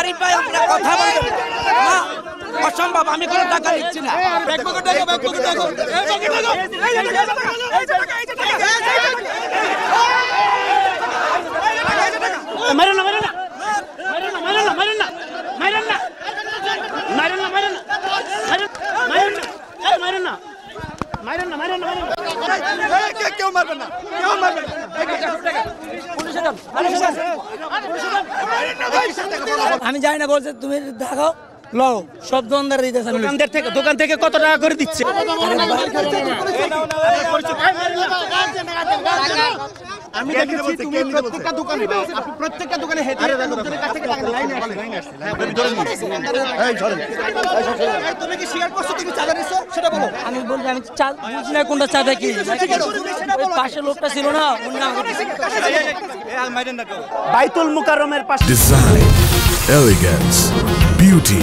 আরিফ ভাই আপনার কথা বলবেন না, অসম্ভব। আমি কোনো টাকা নিচ্ছি না। আমি জানি না, বলছে তুমি দেখো লো সব দোকানদার দিতেছে। দোকান থেকে কত টাকা করে দিচ্ছে? আমি দেখেছি তুমি প্রত্যেকটা দোকানে হেঁটে তুমি কি স্বীকার করছো তুমি চাঁদা নিছো সেটা বলো। আমি বলছি আমি বুঝি না কোনটা চাঁদা কি। পাশে লোকটা ছিল না, বাইতুল মুকাররমের পাশে ডিজাইন, এলিগেন্স, বিউটি,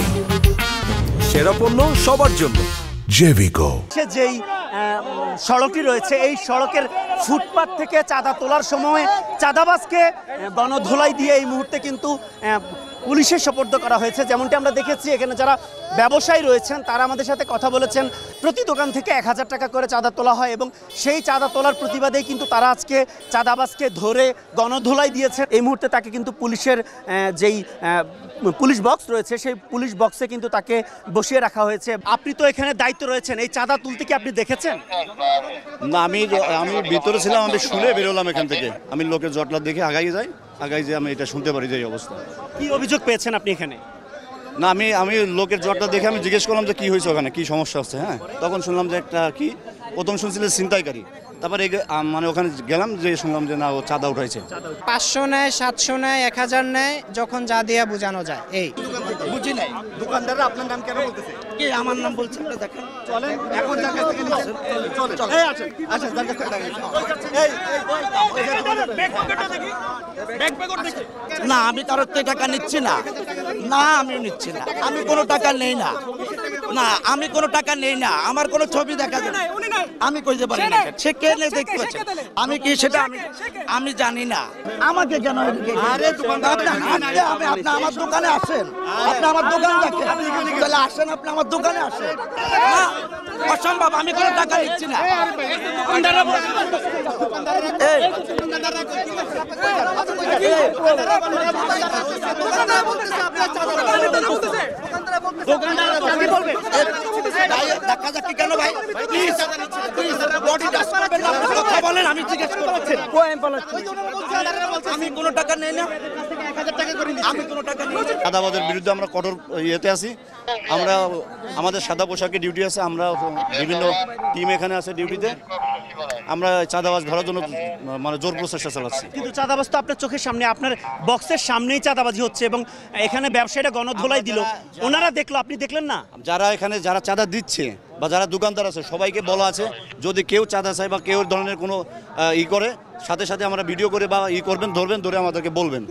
সেরা পণ্য সবার জন্য জেভিকো। যেই সড়কটি রয়েছে এই সড়কের ফুটপাত থেকে চাঁদা তোলার সময় চাঁদাবাজকে গণধোলাই দিয়ে এই মুহূর্তে কিন্তু পুলিশের সোপর্দ করা হয়েছে। যেমনটি আমরা দেখেছি এখানে যারা ব্যবসায়ী রয়েছেন তারা আমাদের সাথে কথা বলেছেন, প্রতি দোকান থেকে 1000 টাকা করে চাঁদা তোলা হয় এবং সেই চাঁদা তোলার প্রতিবাদেই কিন্তু তারা আজকে চাঁদাবাজকে ধরে গণধোলাই দিয়েছে। এই মুহূর্তে তাকে কিন্তু পুলিশের যেই পুলিশ বক্স রয়েছে সেই পুলিশ বক্সে কিন্তু তাকে বসিয়ে রাখা হয়েছে। আপনি তো এখানে দায়িত্ব রয়েছেন, এই চাঁদা তুলতে কি আপনি দেখেছেন? না, আমি ভিতরে ছিলাম, আমি শুনে বেরোলাম এখান থেকে। আমি লোকের জটলা দেখে আগাই যাই যে আমি এটা শুনতে পারি যে এই অবস্থা। কি অভিযোগ পেয়েছেন আপনি এখানে? না, আমি লোকের জটলা দেখে আমি জিজ্ঞেস করলাম যে কি হয়েছে ওখানে, কি সমস্যা হচ্ছে। হ্যাঁ, তখন শুনলাম যে একটা কি, প্রথম শুনছিলেন ছিনতাইকারী, তারপরে মানে ওখানে গেলাম যে শুনলাম যে না ও চাঁদা উঠাইছে। 500 নেয়, 700 নেয়, 1000 নেয়, যখন যা দিয়া বোঝানো যায়। এই বুঝি নাই। দোকানদাররা আপনার নাম কেন বলতেছে? কি আমার নাম বলছে আপনি দেখেন। চলেন এখন যার কাছ থেকে নিচ্ছেন চলেন। এই আসেন আসেন যার কাছ থেকে না, আমি কারোর থেকে টাকা নিচ্ছি না। না, আমি নিচ্ছি না। আমি কোনো টাকা নেই না। না, আমি কোনো টাকা নেই না। আমার কোনো ছবি দেখা যায় না। আমি কইতে পারি না। সে কে নেই দেখতে পাচ্ছেন। আমি কি সেটা আমি জানি না। আমাকে কেন? আরে দোকানদার, আপনি আমার দোকানে আসেন। আপনি আমার দোকানে দেখেন। তাহলে আসেন, আপনি আমার দোকানে আসেন। না, অসম্ভব। আমি কোনো টাকা নিচ্ছি না। কেন ভাই? আমি জিজ্ঞেস করছি, আমি কোনো টাকা নেই না। আমি কোনো টাকা নেই। চাঁদাবাজের বিরুদ্ধে আমরা কঠোর ইয়েতে আছি। আমরা আমাদের সাদা পোশাকে ডিউটি আছে, আমরা বিভিন্ন টিম এখানে আছে ডিউটিতে। আমরা চাঁদাবাজ ধরার জন্য মানে জোর প্রচেষ্টা চালাচ্ছি। কিন্তু চাঁদাবাজ তো আপনার চোখের সামনে, আপনার বক্সের সামনেই চাঁদাবাজি হচ্ছে এবং এখানে ব্যবসায়ীরা গণধোলাই দিল, ওনারা দেখলো, আপনি দেখলেন না? যারা চাঁদা দিচ্ছে বা যারা দোকানদার আছে সবাইকে বলা আছে যদি কেউ চাঁদা চায় বা কেউ ধরনের কোনো করে সাথে সাথে আমরা ভিডিও করে বা করবেন, ধরবেন, ধরে আমাদেরকে বলবেন।